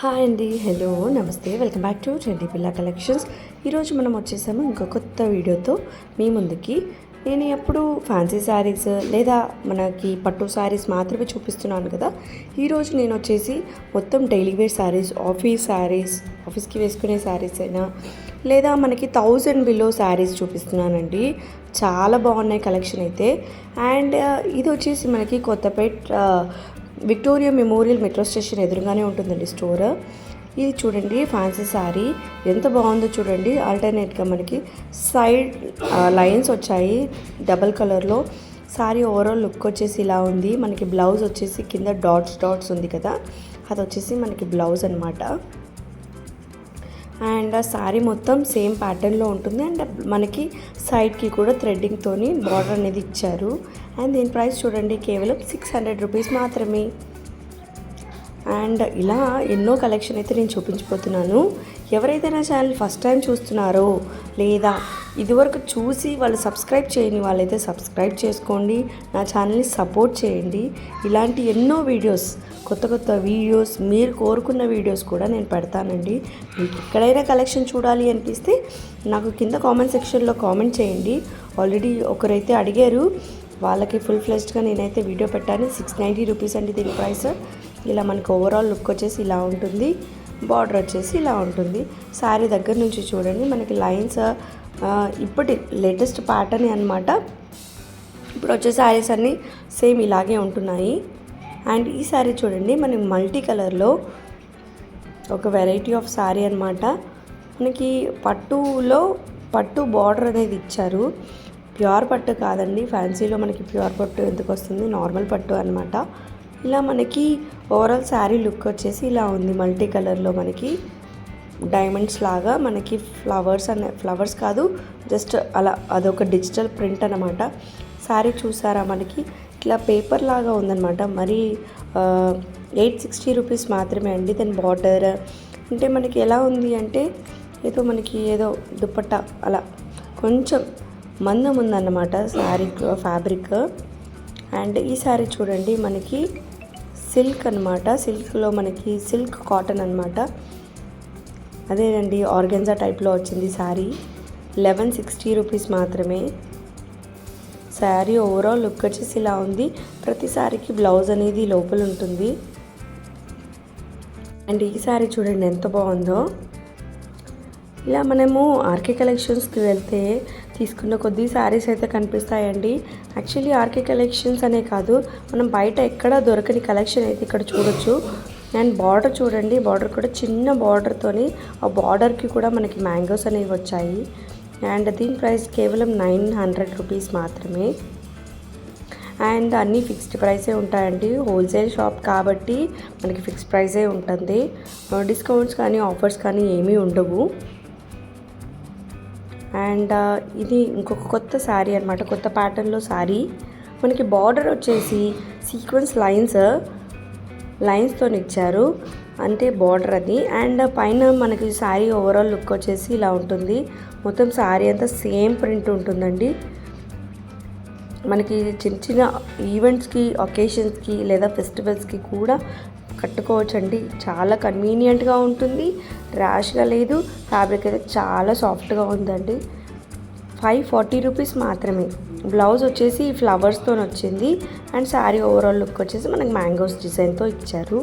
Hi అండి, hello, నమస్తే, welcome back to చంటి పిల్ల కలెక్షన్స్. ఈరోజు మనం వచ్చేసాము ఇంకో కొత్త వీడియోతో మీ ముందుకి. నేను ఎప్పుడు ఫ్యాన్సీ శారీస్ లేదా మనకి పట్టు శారీస్ మాత్రమే చూపిస్తున్నాను కదా. ఈరోజు నేను వచ్చేసి మొత్తం డైలీ వేర్ శారీస్, ఆఫీస్కి వేసుకునే శారీస్ అయినా లేదా మనకి 1000 బిలో శారీస్ చూపిస్తున్నానండి. చాలా బాగున్నాయి కలెక్షన్ అయితే. అండ్ ఇది వచ్చేసి మనకి Kothapet Victoria memorial metro station ఎదురుగానే ఉంటుందండి స్టోర్. ఇది చూడండి, ఫ్యాన్సీ శారీ ఎంత బాగుందో చూడండి. ఆల్టర్నేట్గా మనకి సైడ్ లైన్స్ వచ్చాయి డబల్ కలర్లో. శారీ ఓవరాల్ లుక్ వచ్చేసి ఇలా ఉంది. మనకి బ్లౌజ్ వచ్చేసి కింద డాట్స్ ఉంది కదా, అది వచ్చేసి మనకి బ్లౌజ్ అనమాట. అండ్ ఆ శారీ మొత్తం సేమ్ ప్యాటర్న్లో ఉంటుంది. అండ్ మనకి సైడ్కి కూడా థ్రెడ్డింగ్తోని బార్డర్ అనేది ఇచ్చారు. అండ్ దీని ప్రైస్ చూడండి, కేవలం 600 రూపీస్ మాత్రమే. అండ్ ఇలా ఎన్నో కలెక్షన్ అయితే నేను చూపించిపోతున్నాను. ఎవరైతే నా ఛానల్ ఫస్ట్ టైం చూస్తున్నారో లేదా ఇదివరకు చూసి వాళ్ళు సబ్స్క్రైబ్ చేయని వాళ్ళైతే సబ్స్క్రైబ్ చేసుకోండి, నా ఛానల్ని సపోర్ట్ చేయండి. ఇలాంటి ఎన్నో వీడియోస్, కొత్త వీడియోస్, మీరు కోరుకున్న వీడియోస్ కూడా నేను పెడతానండి. మీకు ఎక్కడైనా కలెక్షన్ చూడాలి అనిపిస్తే నాకు కింద కామెంట్ సెక్షన్లో కామెంట్ చేయండి. ఆల్రెడీ ఒకరైతే అడిగారు, వాళ్ళకి ఫుల్ ఫ్లెజ్డ్గా నేనైతే వీడియో పెట్టాను. 690 రూపీస్ అండి దీని ప్రైస్. ఇలా మనకు ఓవరాల్ లుక్ వచ్చేసి ఇలా ఉంటుంది, బార్డర్ వచ్చేసి ఇలా ఉంటుంది. శారీ దగ్గర నుంచి చూడండి, మనకి లైన్స్ ఇప్పటి లేటెస్ట్ ప్యాటర్న్ అనమాట. ఇప్పుడు వచ్చే శారీస్ అన్నీ సేమ్ ఇలాగే ఉంటున్నాయి. అండ్ ఈ శారీ చూడండి, మనకి మల్టీ కలర్లో ఒక వెరైటీ ఆఫ్ శారీ అనమాట. మనకి పట్టు బార్డర్ అనేది ఇచ్చారు. ప్యూర్ పట్టు కాదండి, ఫ్యాన్సీలో మనకి ప్యూర్ పట్టు ఎందుకు వస్తుంది, నార్మల్ పట్టు అనమాట. ఇలా మనకి ఓవరాల్ శారీ లుక్ వచ్చేసి ఇలా ఉంది. మల్టీ కలర్లో మనకి డైమండ్స్ లాగా మనకి ఫ్లవర్స్ కాదు, జస్ట్ అలా అదొక డిజిటల్ ప్రింట్ అనమాట. శారీ చూసారా, మనకి ఇట్లా పేపర్ లాగా ఉందన్నమాట. మరి 860 రూపీస్ మాత్రమే అండి. దాని బార్డర్ అంటే మనకి ఎలా ఉంది అంటే ఏదో దుపట్టా అలా కొంచెం మందం ఉందన్నమాట శారీ ఫ్యాబ్రిక్. అండ్ ఈ శారీ చూడండి, మనకి సిల్క్ అనమాట. సిల్క్లో మనకి సిల్క్ కాటన్ అనమాట. అదేనండి, ఆర్గెన్జా టైప్లో వచ్చింది శారీ. 1160 రూపీస్ మాత్రమే. శారీ ఓవరాల్ లుక్ వచ్చేసి ఇలా ఉంది. ప్రతి శారీకి బ్లౌజ్ అనేది లోపల ఉంటుంది. అండ్ ఈ శారీ చూడండి ఎంత బాగుందో. ఇలా మనము ఆర్కే కలెక్షన్స్కి వెళ్తే తీసుకున్న కొద్ది శారీస్ అయితే కనిపిస్తాయండి. యాక్చువల్లీ ఆర్కే కలెక్షన్స్ అనే కాదు, మనం బయట ఎక్కడ దొరకని కలెక్షన్ అయితే ఇక్కడ చూడొచ్చు. అండ్ బార్డర్ చూడండి, బార్డర్ కూడా చిన్న బార్డర్తోని, ఆ బార్డర్కి కూడా మనకి మ్యాంగోస్ అనేవి వచ్చాయి. అండ్ దీని ప్రైస్ కేవలం 900 రూపీస్ మాత్రమే. అండ్ అన్నీ ఫిక్స్డ్ ప్రైసే ఉంటాయండి. హోల్సేల్ షాప్ కాబట్టి మనకి ఫిక్స్డ్ ప్రైసే ఉంటుంది. డిస్కౌంట్స్ కానీ ఆఫర్స్ కానీ ఏమీ ఉండవు. అండ్ ఇది ఇంకొక కొత్త శారీ అనమాట, కొత్త ప్యాటర్న్లో శారీ. మనకి బార్డర్ వచ్చేసి సీక్వెన్స్ లైన్స్తో ఇచ్చారు, అంటే బార్డర్ అది. అండ్ పైన మనకి శారీ ఓవరాల్ లుక్ వచ్చేసి ఇలా ఉంటుంది. మొత్తం శారీ అంతా సేమ్ ప్రింట్ ఉంటుందండి. మనకి చిన్న ఈవెంట్స్కి, ఒకేషన్స్కి లేదా ఫెస్టివల్స్కి కూడా కట్టుకోవచ్చండి. చాలా కన్వీనియంట్గా ఉంటుంది, ర్యాష్గా లేదు. ఫ్యాబ్రిక్ అయితే చాలా సాఫ్ట్గా ఉందండి. 540 రూపీస్ మాత్రమే. బ్లౌజ్ వచ్చేసి ఫ్లవర్స్తో వచ్చింది. అండ్ శారీ ఓవరాల్ లుక్ వచ్చేసి మనకి మ్యాంగోస్ డిజైన్తో ఇచ్చారు.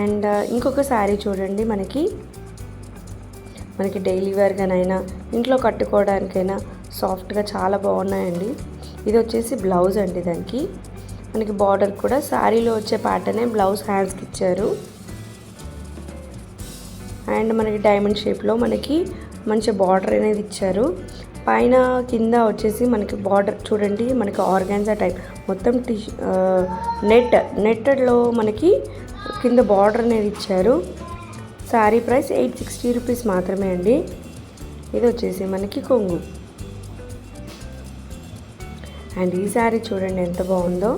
అండ్ ఇంకొక శారీ చూడండి, మనకి డైలీ వేర్గానైనా ఇంట్లో కట్టుకోవడానికైనా సాఫ్ట్గా చాలా బాగున్నాయండి. ఇది వచ్చేసి బ్లౌజ్ అండి. దానికి మనకి బార్డర్ కూడా శారీలో వచ్చే ప్యాటర్నే బ్లౌజ్ హ్యాండ్స్కి ఇచ్చారు. అండ్ మనకి డైమండ్ షేప్లో మనకి మంచి బార్డర్ అనేది ఇచ్చారు. పైన కింద వచ్చేసి మనకి బార్డర్ చూడండి, మనకి ఆర్గాన్జా టైప్ మొత్తం నెట్టెడ్లో మనకి కింద బార్డర్ అనేది ఇచ్చారు. శారీ ప్రైస్ 860 రూపీస్ మాత్రమే అండి. ఇది వచ్చేసి మనకి కొంగు. అండ్ ఈ శారీ చూడండి ఎంత బాగుందో.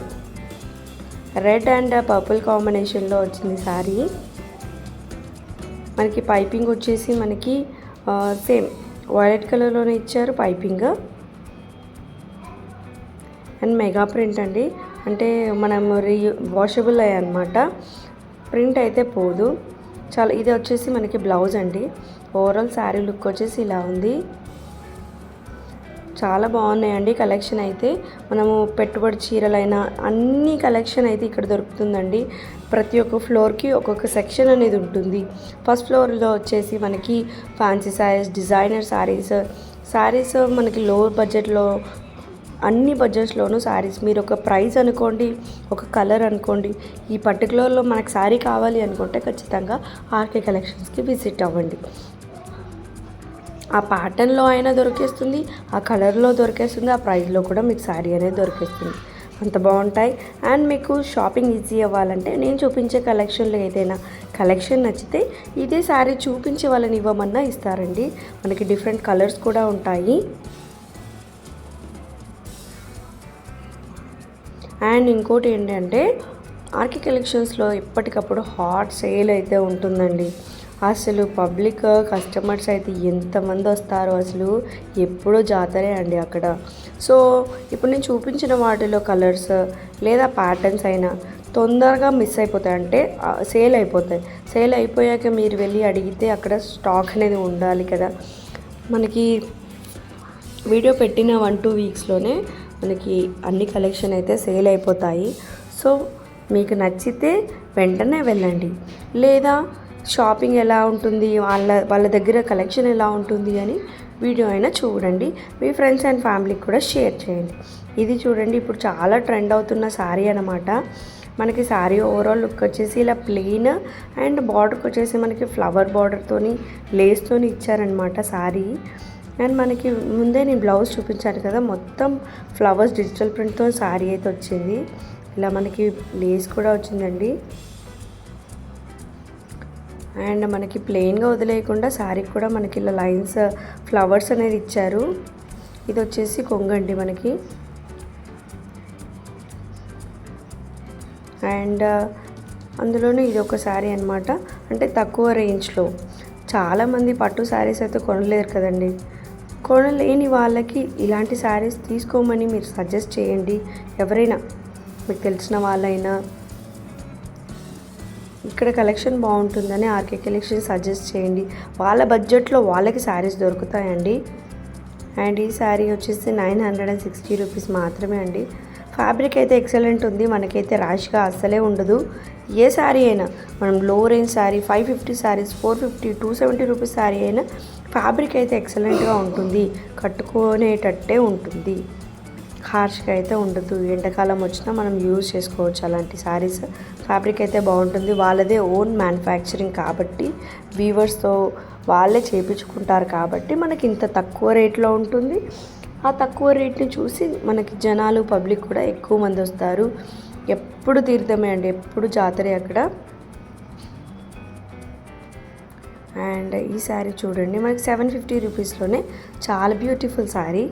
రెడ్ అండ్ పర్పుల్ కాంబినేషన్లో వచ్చింది శారీ. మనకి పైపింగ్ వచ్చేసి మనకి సేమ్ వైలెట్ కలర్లోనే ఇచ్చారు పైపింగ్. అండ్ మెగా ప్రింట్ అండి. అంటే మనం వాషబుల్ అయ్యాయి అనమాట. ప్రింట్ అయితే పోదు. చాలా ఇది వచ్చేసి మనకి బ్లౌజ్ అండి. ఓవరాల్ శారీ లుక్ వచ్చేసి ఇలా ఉంది. చాలా బాగున్నాయండి కలెక్షన్ అయితే. మనము పెట్టుబడి చీరలైనా అన్ని కలెక్షన్ అయితే ఇక్కడ దొరుకుతుందండి. ప్రతి ఒక్క ఫ్లోర్కి ఒక్కొక్క సెక్షన్ అనేది ఉంటుంది. ఫస్ట్ ఫ్లోర్లో వచ్చేసి మనకి ఫ్యాన్సీ శారీస్, డిజైనర్ శారీస్ మనకి లో బడ్జెట్లో, అన్ని బడ్జెట్స్లోనూ శారీస్. మీరు ఒక ప్రైస్ అనుకోండి, ఒక కలర్ అనుకోండి, ఈ పర్టికులర్లో మనకు శారీ కావాలి అనుకుంటే ఖచ్చితంగా ఆర్కే కలెక్షన్స్కి విజిట్ అవ్వండి. ఆ ప్యాటర్న్లో అయినా దొరికేస్తుంది, ఆ కలర్లో దొరికేస్తుంది, ఆ ప్రైస్లో కూడా మీకు శారీ అనేది దొరికేస్తుంది. అంత బాగుంటాయి. అండ్ మీకు షాపింగ్ ఈజీ అవ్వాలంటే నేను చూపించే కలెక్షన్లో ఏదైనా కలెక్షన్ నచ్చితే ఇదే శారీ చూపించే వాళ్ళని ఇవ్వమన్నా ఇస్తారండి. మనకి డిఫరెంట్ కలర్స్ కూడా ఉంటాయి. అండ్ ఇంకోటి ఏంటంటే ఆర్కే కలెక్షన్స్లో ఎప్పటికప్పుడు హాట్ సేల్ అయితే ఉంటుందండి. అసలు పబ్లిక్ కస్టమర్స్ అయితే ఎంతమంది వస్తారో అసలు ఎప్పుడూ జాతరే అండి అక్కడ. సో ఇప్పుడు నేను చూపించిన వాటిలో కలర్స్ లేదా ప్యాటర్న్స్ అయినా తొందరగా మిస్ అయిపోతాయి, అంటే సేల్ అయిపోతాయి. సేల్ అయిపోయాక మీరు వెళ్ళి అడిగితే అక్కడ స్టాక్ అనేది ఉండాలి కదా. మనకి వీడియో పెట్టిన 1-2 వీక్స్లోనే మనకి అన్ని కలెక్షన్ అయితే సేల్ అయిపోతాయి. సో మీకు నచ్చితే వెంటనే వెళ్ళండి, లేదా షాపింగ్ ఎలా ఉంటుంది, వాళ్ళ దగ్గర కలెక్షన్ ఎలా ఉంటుంది అని వీడియో అయినా చూడండి. మీ ఫ్రెండ్స్ అండ్ ఫ్యామిలీకి కూడా షేర్ చేయండి. ఇది చూడండి, ఇప్పుడు చాలా ట్రెండ్ అవుతున్న శారీ అన్నమాట. మనకి శారీ ఓవరాల్ లుక్ వచ్చేసి ఇలా ప్లెయిన్ అండ్ బార్డర్కి వచ్చేసి మనకి ఫ్లవర్ బార్డర్తోని లేస్తోని ఇచ్చారనమాట శారీ. అండ్ మనకి ముందే నేను బ్లౌజ్ చూపించాను కదా, మొత్తం ఫ్లవర్స్ డిజిటల్ ప్రింట్తో శారీ అయితే వచ్చింది. ఇలా మనకి లేస్ కూడా వచ్చిందండి. అండ్ మనకి ప్లెయిన్గా వదిలేయకుండా శారీకి కూడా మనకి ఇలా లైన్స్ ఫ్లవర్స్ అనేది ఇచ్చారు. ఇది వచ్చేసి కొంగండి మనకి. అండ్ అందులోనే ఇది ఒక శారీ అనమాట. అంటే తక్కువ రేంజ్లో చాలామంది పట్టు శారీస్ అయితే కొనలేరు కదండి. కొనలేని వాళ్ళకి ఇలాంటి శారీస్ తీసుకోమని మీరు సజెస్ట్ చేయండి. ఎవరైనా మీకు తెలిసిన వాళ్ళైనా ఇక్కడ కలెక్షన్ బాగుంటుందని ఆర్కే కలెక్షన్ సజెస్ట్ చేయండి. వాళ్ళ బడ్జెట్లో వాళ్ళకి శారీస్ దొరుకుతాయండి. అండ్ ఈ శారీ వచ్చేసి 960 రూపీస్ మాత్రమే అండి. ఫ్యాబ్రిక్ అయితే ఎక్సలెంట్ ఉంది, మనకైతే ర్యాష్గా అస్సలే ఉండదు. ఏ శారీ అయినా మనం లో రేంజ్ శారీ 550 శారీస్ 450 270 రూపీస్ శారీ అయినా ఫ్యాబ్రిక్ అయితే ఎక్సలెంట్గా ఉంటుంది, కట్టుకునేటట్టే ఉంటుంది, హార్ష్గా అయితే ఉండదు. ఎండాకాలం వచ్చినా మనం యూజ్ చేసుకోవచ్చు అలాంటి శారీస్. ఫ్యాబ్రిక్ అయితే బాగుంటుంది, వాళ్ళదే ఓన్ మ్యానుఫ్యాక్చరింగ్ కాబట్టి వీవర్స్తో వాళ్ళే చేయించుకుంటారు కాబట్టి మనకి ఇంత తక్కువ రేట్లో ఉంటుంది. ఆ తక్కువ రేట్ని చూసి మనకి జనాలు పబ్లిక్ కూడా ఎక్కువ మంది వస్తారు. ఎప్పుడు తీర్థమే అండి, ఎప్పుడు జాతరే అక్కడ. అండ్ ఈ శారీ చూడండి, మనకి 750 రూపీస్లోనే చాలా బ్యూటిఫుల్ శారీ.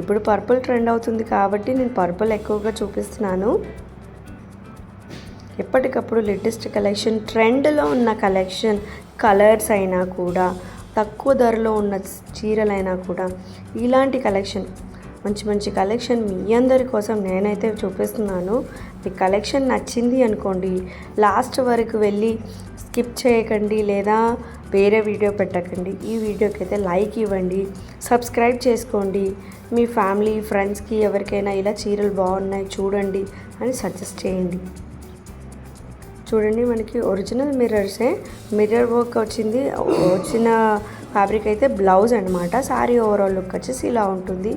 ఇప్పుడు పర్పుల్ ట్రెండ్ అవుతుంది కాబట్టి నేను పర్పుల్ ఎక్కువగా చూపిస్తున్నాను. ఎప్పటికప్పుడు లేటెస్ట్ కలెక్షన్, ట్రెండ్లో ఉన్న కలెక్షన్, కలర్స్ అయినా కూడా, తక్కువ ధరలో ఉన్న చీరలైనా కూడా ఇలాంటి కలెక్షన్, మంచి మంచి కలెక్షన్ మీ అందరి కోసం నేనైతే చూపిస్తున్నాను. మీ కలెక్షన్ నచ్చింది అనుకోండి, లాస్ట్ వరకు వెళ్ళి స్కిప్ చేయకండి లేదా వేరే వీడియో పెట్టకండి. ఈ వీడియోకి అయితే లైక్ ఇవ్వండి, సబ్స్క్రైబ్ చేసుకోండి. మీ ఫ్యామిలీ ఫ్రెండ్స్కి ఎవరికైనా ఇలా చీరలు బాగున్నాయి చూడండి అని సజెస్ట్ చేయండి. చూడండి, మనకి ఒరిజినల్ మిర్రర్సే, మిర్రర్ వర్క్ వచ్చిన ఫ్యాబ్రిక్ అయితే బ్లౌజ్ అనమాట. శారీ ఓవరాల్ లుక్ వచ్చేసి ఇలా ఉంటుంది,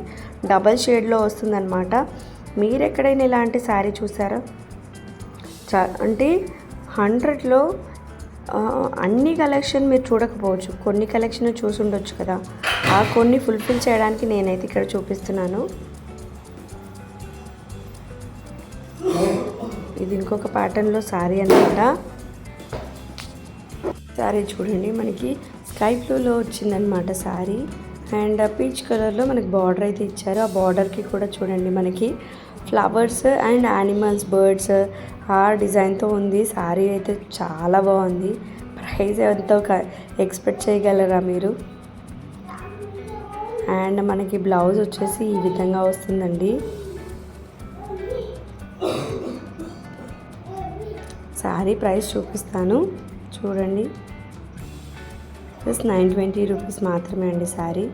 డబల్ షేడ్లో వస్తుందన్నమాట. మీరు ఎక్కడైనా ఇలాంటి శారీ చూసారా? అంటే 100లో అన్ని కలెక్షన్ మీరు చూడకపోవచ్చు, కొన్ని కలెక్షన్ చూసి ఉండొచ్చు కదా. ఆ కొన్ని ఫుల్ఫిల్ చేయడానికి నేనైతే ఇక్కడ చూపిస్తున్నాను. ఇది ఇంకొక ప్యాటర్న్లో శారీ అనమాట. శారీ చూడండి, మనకి స్కై బ్లూలో వచ్చిందనమాట శారీ. అండ్ పీచ్ కలర్లో మనకి బార్డర్ అయితే ఇచ్చారు. ఆ బార్డర్కి కూడా చూడండి మనకి ఫ్లవర్స్ అండ్ యానిమల్స్, బర్డ్స్ ఆ డిజైన్తో ఉంది. శారీ అయితే చాలా బాగుంది. ప్రైస్ ఎంతో ఎక్స్పెక్ట్ చేయగలరా మీరు? అండ్ మనకి బ్లౌజ్ వచ్చేసి ఈ విధంగా వస్తుందండి. శారీ ప్రైస్ చూపిస్తాను చూడండి. జస్ట్ 920 రూపీస్ మాత్రమే అండి శారీ.